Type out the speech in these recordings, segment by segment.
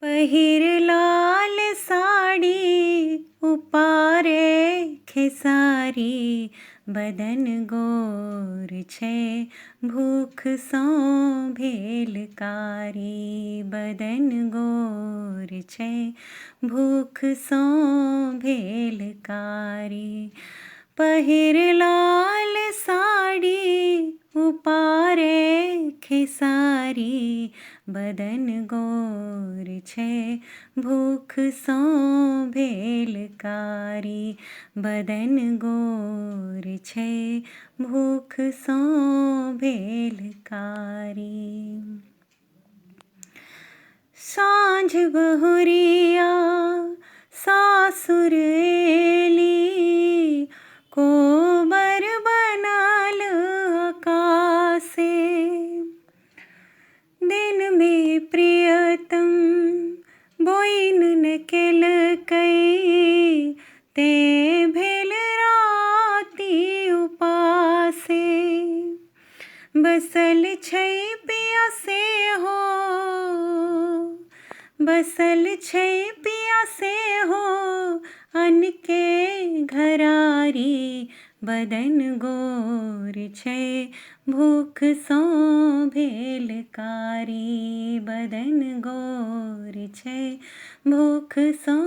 पहिर लाल साड़ी उपारे खेसारी, बदन गोर छै भूख सँ भेल कारी। बदन गोर छै भूख सँ भेल कारी। पहिर लाल साड़ी उपारे खेसारी, बदन गोर छै भूख सँ भेल कारी। बदन गोर छै भूख सँ भेल कारी। साँझ बहुरिया सासुर एली, कोबर बनल आकासे। दिन में प्रियतम बोइन न केलकै, ते भेल राति उपासे। बसल छै पिया सेहो, बसल छै पिया सेहो अन्न के घरारी। बदन गोर छै भूख सँ भेल कारी। बदन गोर छै भूख सँ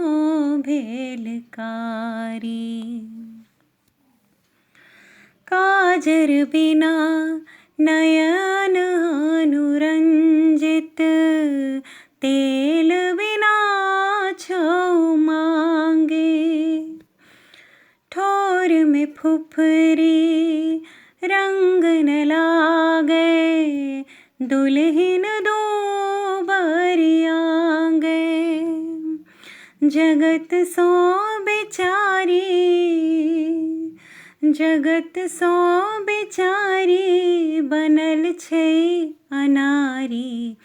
भेल कारी। काजर बिना नयन अनुरंजित, तेल बिना छौ मांगे। ठोर में फुफरी रंग न लागे, दुल्हिन दूबर आंगे। जगत सो बेचारी, जगत सो बेचारी बनल छै अनारी।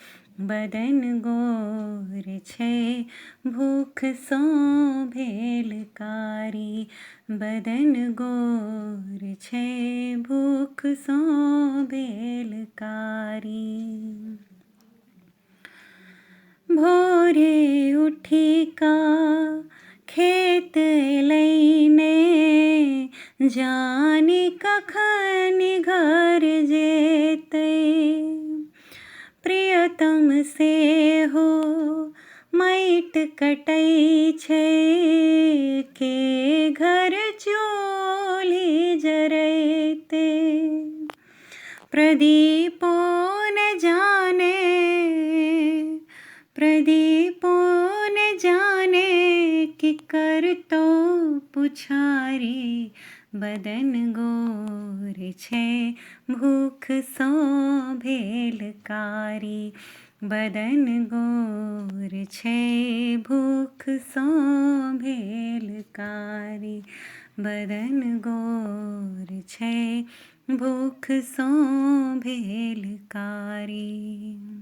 बदन गोर छै भूख सँ भेल कारी। बदन गोर छै भूख सँ भेल कारी। भोरे उठी का खेत एलैने, जाने कखन घर जेतै। प्रियतम सेहो माटि कटै छै, के घर चूल्ही जरैते। प्रदीपो न जाने, प्रदीपो न जाने कि करतौ पुछारी। बदन गोर छै भूख सँ भेल कारी। बदन गोर छै भूख सँ भेल कारी। बदन गोर छै भूख सँ भेल कारी।